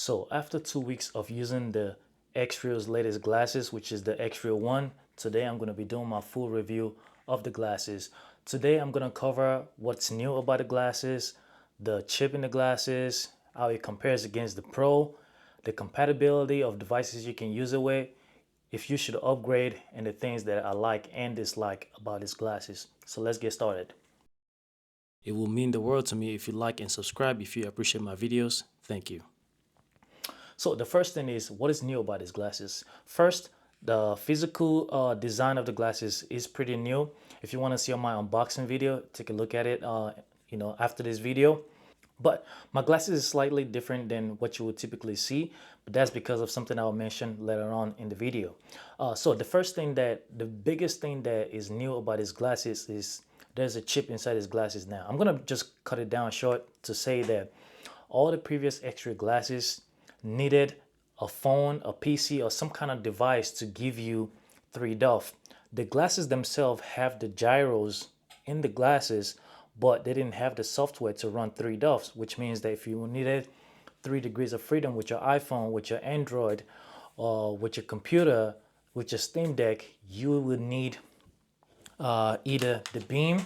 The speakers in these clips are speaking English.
So after 2 weeks of using the Xreal's latest glasses, which is the Xreal 1, today I'm going to be doing my full review of the glasses. Today I'm going to cover what's new about the glasses, the chip in the glasses, how it compares against the Pro, the compatibility of devices you can use it with, if you should upgrade, and the things that I like and dislike about these glasses. So let's get started. It will mean the world to me if you like and subscribe if you appreciate my videos. Thank you. So the first thing is, what is new about these glasses? First, the physical design of the glasses is pretty new. If you want to see on my unboxing video, take a look at it after this video. But my glasses is slightly different than what you would typically see, but that's because of something I'll mention later on in the video. So the biggest thing that is new about these glasses is there's a chip inside these glasses now. I'm gonna just cut it down short to say that all the previous X-ray glasses needed a phone, a PC, or some kind of device to give you 3D. The glasses themselves have the gyros in the glasses, but they didn't have the software to run 3D, which means that if you needed 3 degrees of freedom with your iPhone, with your Android, or with your computer, with your Steam Deck, you would need either the Beam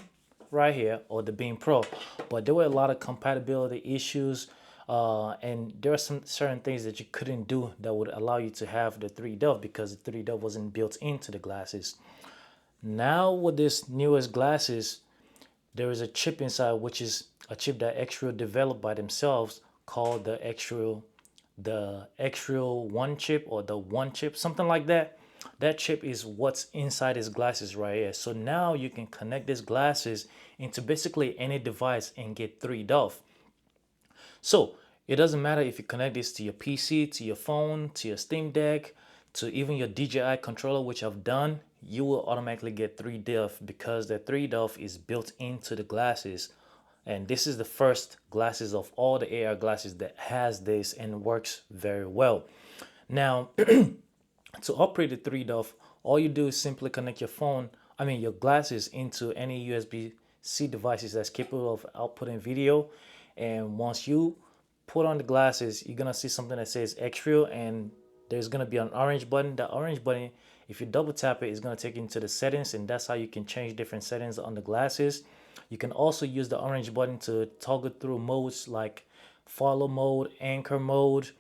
right here or the Beam Pro. But there were a lot of compatibility issues, and there are some certain things that you couldn't do that would allow you to have the 3D because the 3D wasn't built into the glasses. Now with this newest glasses, there is a chip inside, which is a chip that Xreal developed by themselves called the Xreal 1 chip, or the 1 chip, something like that. That chip is what's inside his glasses right here. So now you can connect these glasses into basically any device and get 3D. So it doesn't matter if you connect this to your PC, to your phone, to your Steam Deck, to even your DJI controller, which I've done, you will automatically get 3D because the 3D is built into the glasses. And this is the first glasses of all the AR glasses that has this and works very well. Now, to operate the 3D, all you do is simply connect your glasses into any USB-C devices that's capable of outputting video. And once you put on the glasses, you're gonna see something that says Xreal, and there's gonna be an orange button. The orange button, if you double tap it, is gonna take you into the settings, and that's how you can change different settings on the glasses. You can also use the orange button to toggle through modes like follow mode, anchor mode,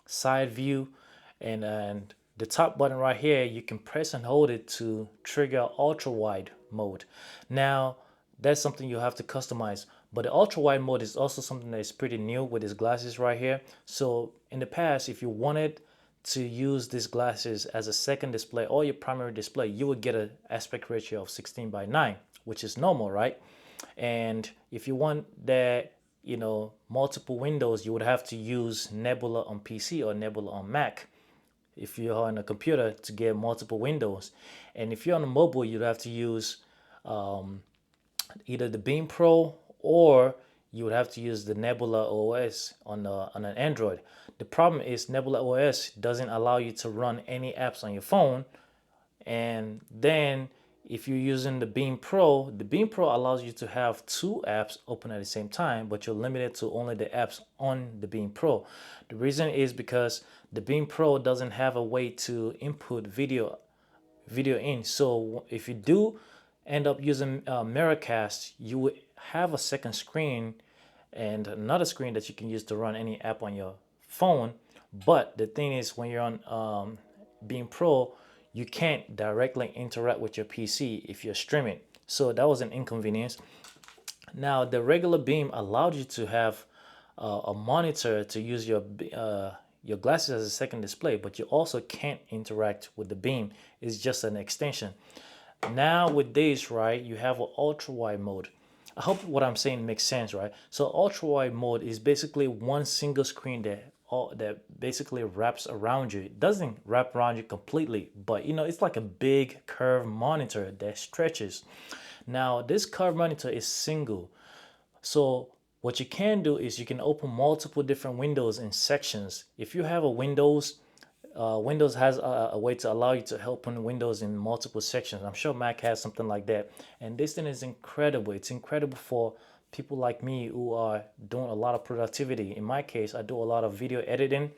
side view, and the top button right here, you can press and hold it to trigger ultra wide mode. Now that's something you have to customize, but the ultra wide mode is also something that is pretty new with these glasses right here. So in the past, if you wanted to use these glasses as a second display or your primary display, you would get an aspect ratio of 16:9, which is normal, right? And if you want that, multiple windows, you would have to use Nebula on PC or Nebula on Mac if you're on a computer to get multiple windows. And if you're on a mobile, you'd have to use either the Beam Pro, or you would have to use the Nebula OS on an Android. The problem is Nebula OS doesn't allow you to run any apps on your phone. And then if you're using the Beam Pro allows you to have 2 apps open at the same time, but you're limited to only the apps on the Beam Pro. The reason is because the Beam Pro doesn't have a way to input video in. So if you do end up using Miracast, you would have a second screen and another screen that you can use to run any app on your phone. But the thing is, when you're on Beam Pro, you can't directly interact with your PC if you're streaming. So that was an inconvenience. Now the regular Beam allowed you to have a monitor to use your glasses as a second display, but you also can't interact with the Beam. It's just an extension. Now with this, right, you have an ultra wide mode. I hope what I'm saying makes sense, right? So ultra wide mode is basically one single screen that basically wraps around you. It doesn't wrap around you completely, but it's like a big curved monitor that stretches. Now this curved monitor is single. So what you can do is you can open multiple different windows in sections. If you have a Windows has a way to allow you to open windows in multiple sections. I'm sure Mac has something like that. And this thing is incredible. It's incredible for people like me who are doing a lot of productivity. In my case, I do a lot of video editing,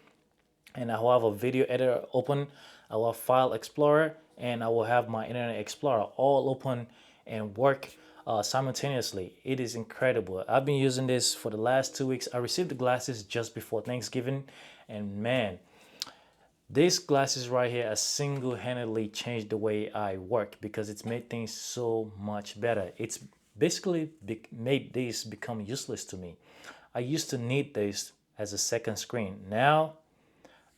and I will have a video editor open, I will have File Explorer, and I will have my Internet Explorer all open and work simultaneously. It is incredible. I've been using this for the last 2 weeks. I received the glasses just before Thanksgiving, and man, these glasses right here has single-handedly changed the way I work because it's made things so much better. It's basically made these become useless to me. I used to need this as a second screen. Now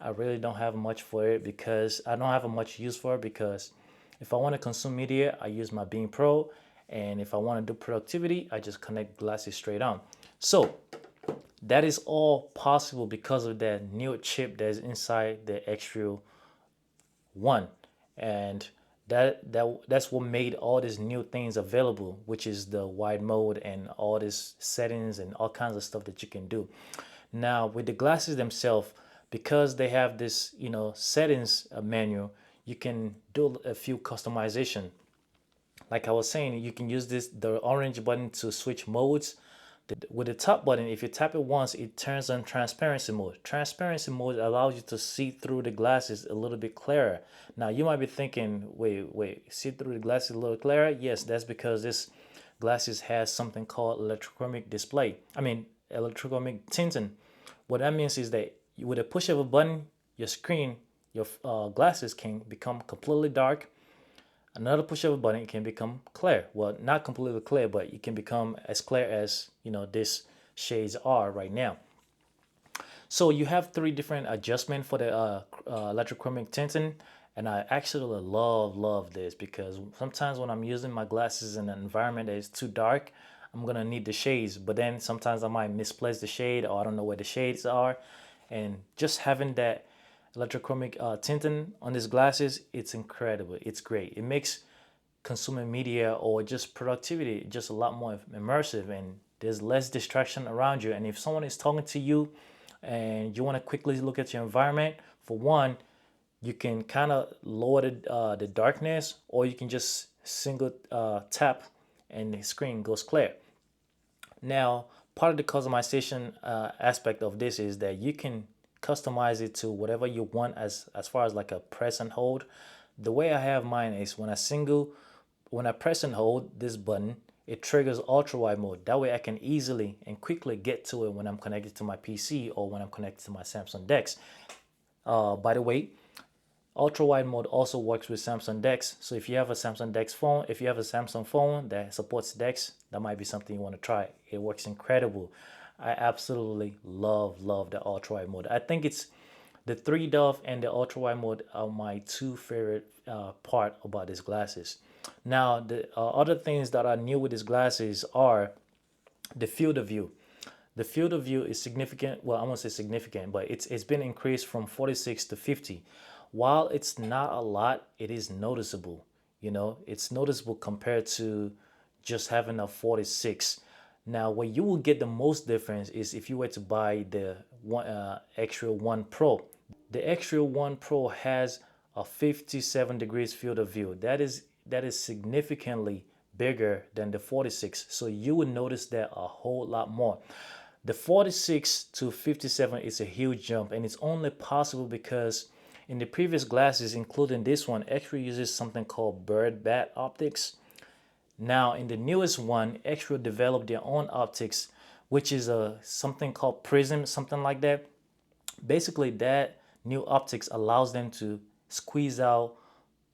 I really don't have much for it because I don't have much use for it because if I want to consume media, I use my Beam Pro, and if I want to do productivity, I just connect glasses straight on. So that is all possible because of that new chip that's inside the Xreal One, and that's what made all these new things available, which is the wide mode and all these settings and all kinds of stuff that you can do. Now with the glasses themselves, because they have this settings menu, you can do a few customization. Like I was saying, you can use the orange button to switch modes. With the top button, if you tap it once, it turns on transparency mode. Transparency mode allows you to see through the glasses a little bit clearer. Now you might be thinking, wait, see through the glasses a little clearer? Yes, that's because this glasses has something called electrochromic display. I mean, electrochromic tinting. What that means is that with a push of a button, your screen, your glasses can become completely dark. Another push of a button, it can become clear. Well, not completely clear, but it can become as clear as these shades are right now. So you have three different adjustments for the electrochromic tinting, and I actually love this because sometimes when I'm using my glasses in an environment that is too dark, I'm gonna need the shades, but then sometimes I might misplace the shade or I don't know where the shades are, and just having that electrochromic tinting on these glasses, it's incredible. It's great. It makes consuming media or just productivity just a lot more immersive, and there's less distraction around you. And if someone is talking to you and you want to quickly look at your environment, for one, you can kind of lower the darkness, or you can just single tap and the screen goes clear. Now, part of the customization aspect of this is that you can customize it to whatever you want as far as like a press and hold. The way I have mine is when I press and hold this button, it triggers ultra wide mode. That way I can easily and quickly get to it when I'm connected to my PC or when I'm connected to my Samsung DeX. By the way, ultra wide mode also works with Samsung DeX. So if you have a Samsung DeX phone, if you have a Samsung phone that supports DeX, that might be something you want to try. It works incredible. I absolutely love the ultra wide mode. I think it's the 3 dove and the ultra wide mode are my two favorite part about these glasses. Now the other things that are new with these glasses are the field of view. The field of view is significant. Well, I won't say significant, but it's been increased from 46 to 50. While it's not a lot, it is noticeable. It's noticeable compared to just having a 46. Now, where you will get the most difference is if you were to buy the Xreal One Pro. The Xreal One Pro has a 57 degrees field of view. That is significantly bigger than the 46. So you would notice that a whole lot more. The 46 to 57 is a huge jump, and it's only possible because in the previous glasses, including this one, Xreal uses something called bird bat optics. Now, in the newest one, Xreal developed their own optics, which is something called prism, something like that. Basically, that new optics allows them to squeeze out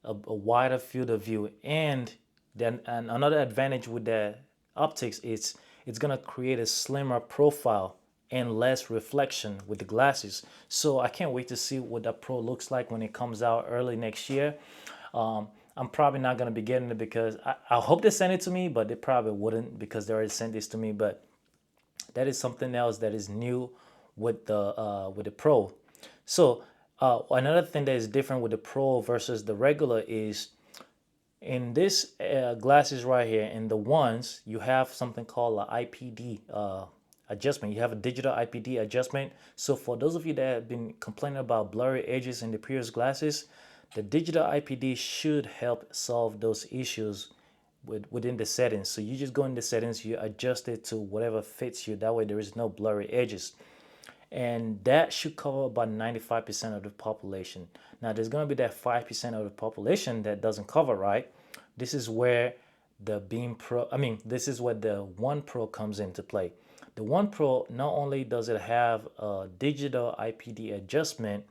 a wider field of view, and then another advantage with the optics is it's gonna create a slimmer profile and less reflection with the glasses. So I can't wait to see what that Pro looks like when it comes out early next year. I'm probably not gonna be getting it because I hope they send it to me, but they probably wouldn't because they already sent this to me. But that is something else that is new with the Pro. So another thing that is different with the Pro versus the regular is in this glasses right here, in the ones, you have something called an IPD adjustment. You have a digital IPD adjustment. So for those of you that have been complaining about blurry edges in the previous glasses, the digital IPD should help solve those issues within the settings. So you just go in the settings, you adjust it to whatever fits you. That way there is no blurry edges. And that should cover about 95% of the population. Now there's going to be that 5% of the population that doesn't cover, right? This is where the Beam Pro, this is where the One Pro comes into play. The One Pro, not only does it have a digital IPD adjustment,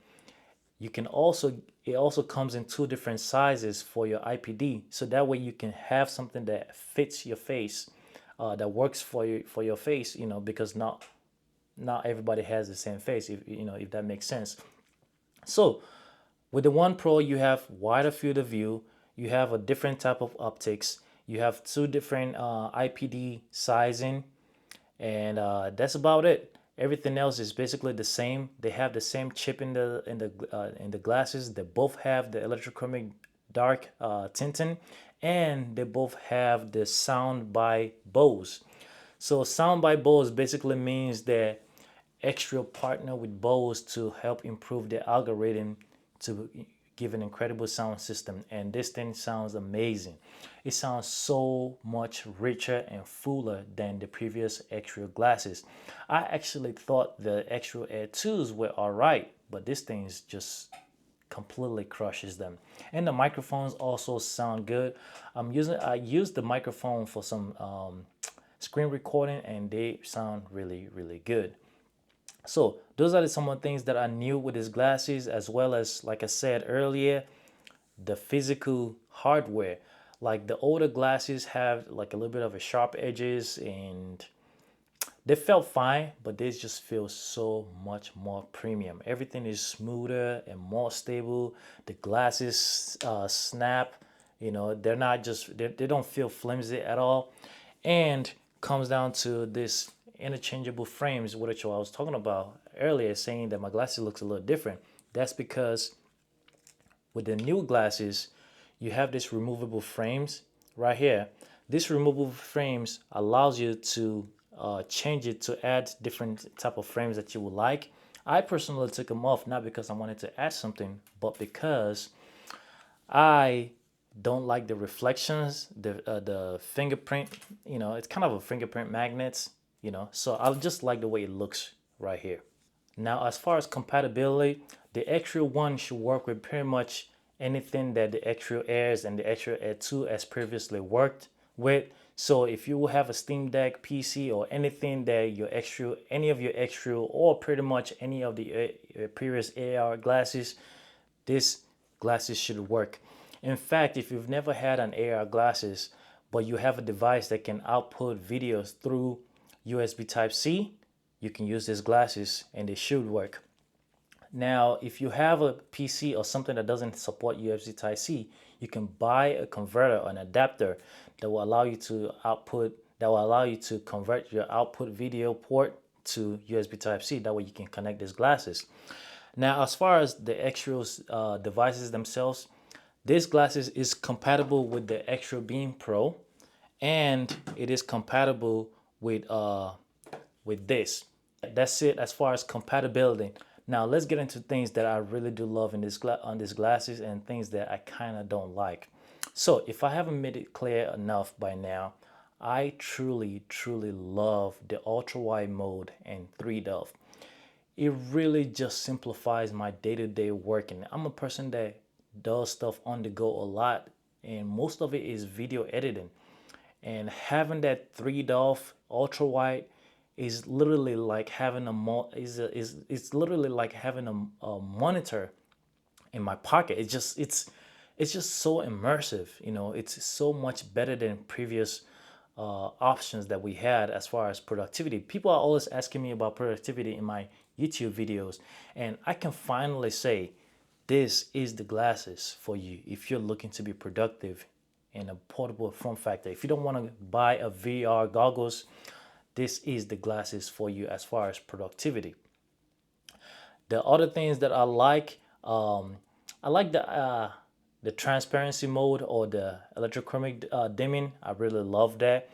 you can also, it also comes in two different sizes for your IPD. So that way you can have something that fits your face, that works for your face, because not everybody has the same face, if that makes sense. So with the One Pro, you have wider field of view, you have a different type of optics, you have two different IPD sizing, and that's about it. Everything else is basically the same. They have the same chip in the glasses. They both have the electrochromic dark tinting, and they both have the sound by Bose. So sound by Bose basically means that Xreal partner with Bose to help improve the algorithm to give an incredible sound system. And this thing sounds amazing. It sounds so much richer and fuller than the previous Xreal glasses. I actually thought the Xreal Air 2s were all right, but this thing is just completely crushes them. And the microphones also sound good. I used the microphone for some screen recording, and they sound really, really good. So those are some of the things that are new with these glasses, as well as, like I said earlier, the physical hardware. Like the older glasses have like a little bit of a sharp edges, and they felt fine, but they just feel so much more premium. Everything is smoother and more stable. The glasses snap, they're not just, they don't feel flimsy at all. And comes down to this interchangeable frames, which I was talking about earlier, saying that my glasses looks a little different. That's because with the new glasses, you have this removable frames right here. This removable frames allows you to change it to add different type of frames that you would like. I personally took them off, not because I wanted to add something, but because I don't like the reflections, the fingerprint. It's kind of a fingerprint magnets. So I just like the way it looks right here. Now, as far as compatibility, the Xreal One should work with pretty much anything that the Xreal Airs and the Xreal Air 2 has previously worked with. So if you have a Steam Deck PC or anything that your Xreal, any of your Xreal, or pretty much any of the previous AR glasses, this glasses should work. In fact, if you've never had an AR glasses, but you have a device that can output videos through USB Type-C, you can use these glasses and they should work. Now, if you have a PC or something that doesn't support USB Type-C, you can buy a converter, an adapter that will allow you to convert your output video port to USB Type-C. That way you can connect these glasses. Now, as far as the Xreal devices themselves, this glasses is compatible with the Xreal Beam Pro, and it is compatible with this. That's it as far as compatibility. Now let's get into things that I really do love in on these glasses, and things that I kind of don't like. So if I haven't made it clear enough by now, I truly love the ultra wide mode and 3D. It really just simplifies my day-to-day working. I'm a person that does stuff on the go a lot, and most of it is video editing. And having that 3D ultra wide is literally like having it's literally like having a monitor in my pocket. It's just so immersive. It's so much better than previous options that we had as far as productivity. People are always asking me about productivity in my YouTube videos, and I can finally say this is the glasses for you if you're looking to be productive in a portable form factor. If you don't want to buy a VR goggles, this is the glasses for you as far as productivity. The other things that I like the transparency mode, or the electrochromic dimming. I really love that.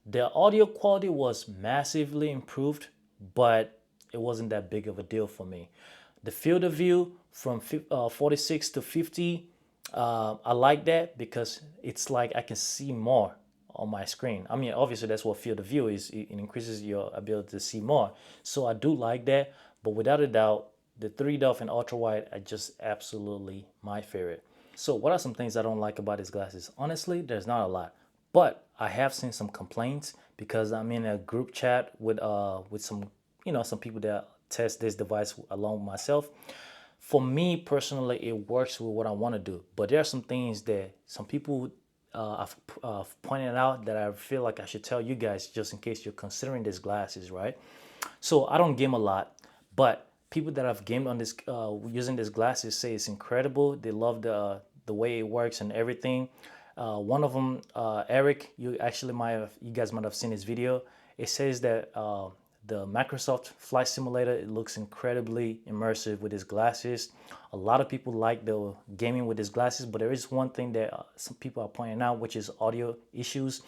The audio quality was massively improved, but it wasn't that big of a deal for me. The field of view from 46 to 50, I like that because it's like I can see more. on my screen. I mean, obviously that's what field of view is. It increases your ability to see more. So I do like that, but without a doubt, the 3 dove and ultra wide are just absolutely my favorite. So what are some things I don't like about these glasses? Honestly, there's not a lot, but I have seen some complaints because I'm in a group chat with some some people that test this device along with myself. For me personally, it works with what I want to do, but there are some things that some people have pointed out that I feel like I should tell you guys just in case you're considering these glasses, right? So I don't game a lot, but people that have gamed on this using these glasses say it's incredible. They love the way it works and everything. One of them, Eric, you guys might have seen his video. It says that the Microsoft Flight Simulator, it looks incredibly immersive with his glasses. A lot of people like the gaming with his glasses, but there is one thing that some people are pointing out, which is audio issues.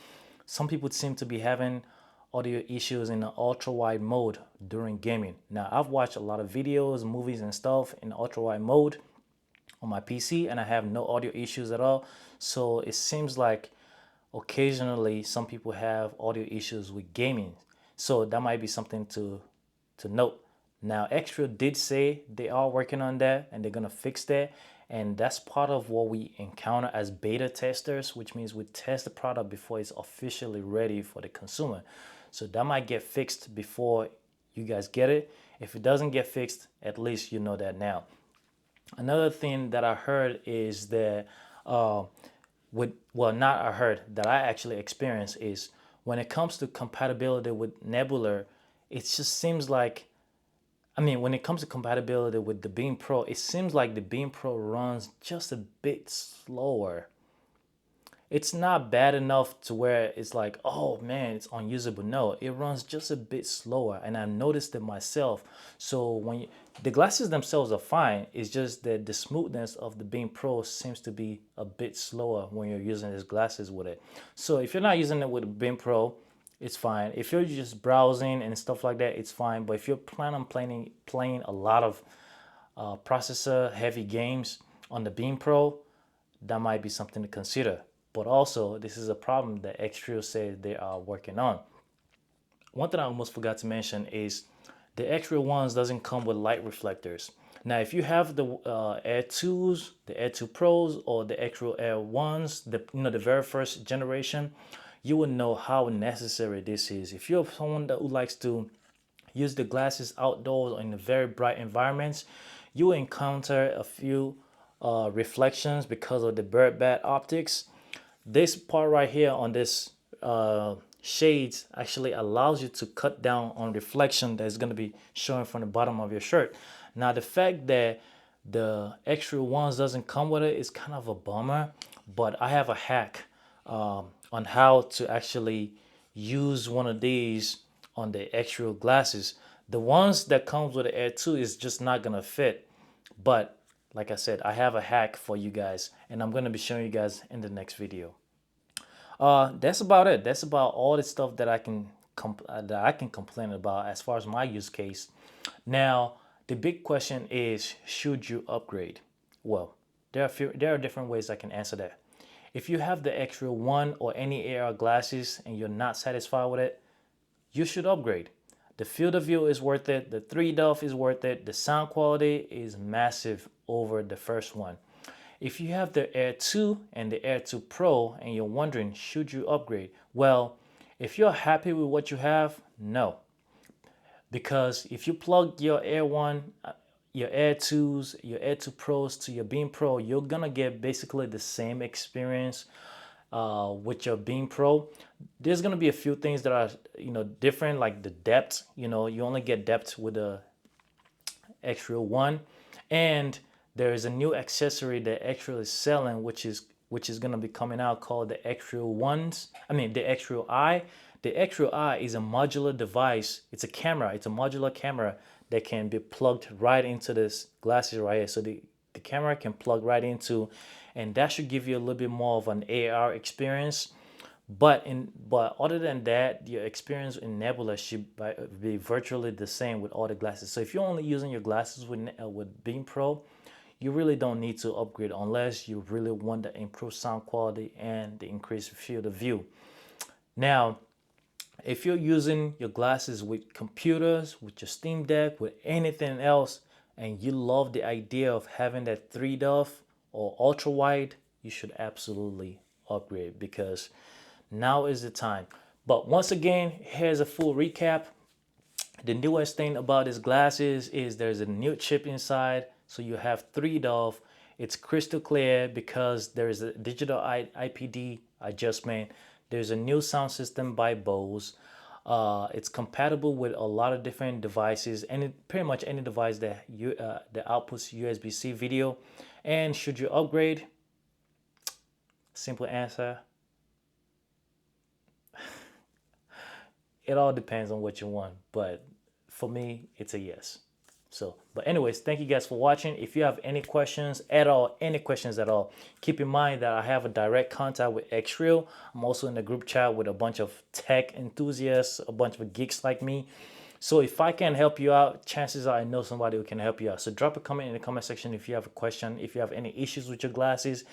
Some people seem to be having audio issues in the ultra wide mode during gaming. Now, I've watched a lot of videos, movies, and stuff in ultra wide mode on my PC, and I have no audio issues at all. So it seems like occasionally some people have audio issues with gaming. So that might be something to note. Now, Xreal did say they are working on that and they're gonna fix that. And that's part of what we encounter as beta testers, which means we test the product before it's officially ready for the consumer. So that might get fixed before you guys get it. If it doesn't get fixed, at least you know that now. Another thing that I heard is that not I heard that I actually experienced is when it comes to compatibility with Nebula, it just seems like, I mean, when it comes to compatibility with the Beam Pro, it seems like the Beam Pro runs just a bit slower. It's not bad enough to where it's like, oh man, it's unusable. No, it runs just a bit slower, and I've noticed it myself. So the glasses themselves are fine, it's just that the smoothness of the Beam Pro seems to be a bit slower when you're using these glasses with it. So if you're not using it with the Beam Pro, it's fine. If you're just browsing and stuff like that, it's fine. But if you're planning on playing a lot of processor heavy games on the Beam Pro, that might be something to consider. But also, this is a problem that Xreal says they are working on. One thing I almost forgot to mention is the Xreal ones doesn't come with light reflectors. Now, if you have the Air 2s, the Air 2 Pros, or the Xreal Air 1s, the very first generation, you will know how necessary this is. If you're someone who likes to use the glasses outdoors or in very bright environments, you will encounter a few reflections because of the bird bat optics. This part right here on this shades actually allows you to cut down on reflection that's going to be showing from the bottom of your shirt. Now, the fact that the Xreal ones doesn't come with it is kind of a bummer, but I have a hack on how to actually use one of these on the Xreal glasses. The ones that comes with the Air 2 is just not gonna fit, but like I said, I have a hack for you guys, and I'm gonna be showing you guys in the next video. That's about it. That's about all the stuff that I can complain about as far as my use case. Now, the big question is, should you upgrade? Well, there are different ways I can answer that. If you have the Xreal 1 or any AR glasses and you're not satisfied with it, you should upgrade. The field of view is worth it. The 3 dove is worth it. The sound quality is massive over the first one. If you have the Air 2 and the Air 2 Pro and you're wondering, should you upgrade? Well, if you're happy with what you have, no. Because if you plug your Air 1, your Air 2s, your Air 2 Pros to your Beam Pro, you're gonna get basically the same experience with your Beam Pro. There's gonna be a few things that are different, like the depth. You only get depth with the Xreal 1, and there is a new accessory that Xreal is selling, which is gonna be coming out, called the Xreal ones. I mean the Xreal Eye. The Xreal Eye is a modular device. It's a camera. It's a modular camera that can be plugged right into this glasses right here. So the camera can plug right into, and that should give you a little bit more of an AR experience. But other than that, your experience in Nebula should be virtually the same with all the glasses. So if you're only using your glasses with Beam Pro, you really don't need to upgrade unless you really want the improved sound quality and the increased field of view. Now, if you're using your glasses with computers, with your Steam Deck, with anything else, and you love the idea of having that 3 dove or ultra wide, you should absolutely upgrade because now is the time. But once again, here's a full recap. The newest thing about these glasses is there's a new chip inside, so you have 3 dove. It's crystal clear because there's a digital IPD adjustment. There's a new sound system by Bose. It's compatible with a lot of different devices, and pretty much any device that outputs USB-C video. And should you upgrade? Simple answer: it all depends on what you want, but for me, it's a yes. So, but anyways, thank you guys for watching. If you have any questions at all, keep in mind that I have a direct contact with Xreal. I'm also in the group chat with a bunch of tech enthusiasts, a bunch of geeks like me. So if I can help you out, chances are I know somebody who can help you out. So drop a comment in the comment section if you have a question, if you have any issues with your glasses.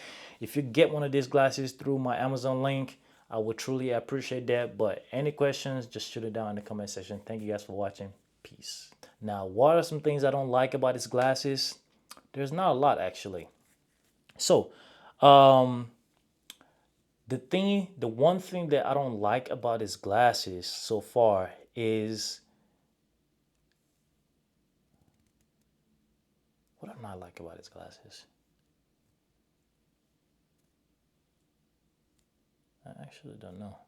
If you get one of these glasses through my Amazon link, I would truly appreciate that. But any questions, just shoot it down in the comment section. Thank you guys for watching. Peace. Now, what are some things I don't like about these glasses? There's not a lot actually. So, um, the one thing that I don't like about his glasses so far is what do I not like about his glasses? I actually don't know.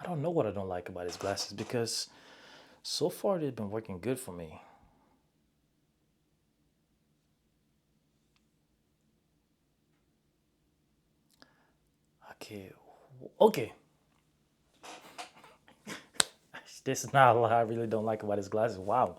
I don't know what I don't like about his glasses because so far they've been working good for me. Okay, okay. This is not a lot I really don't like about his glasses. Wow.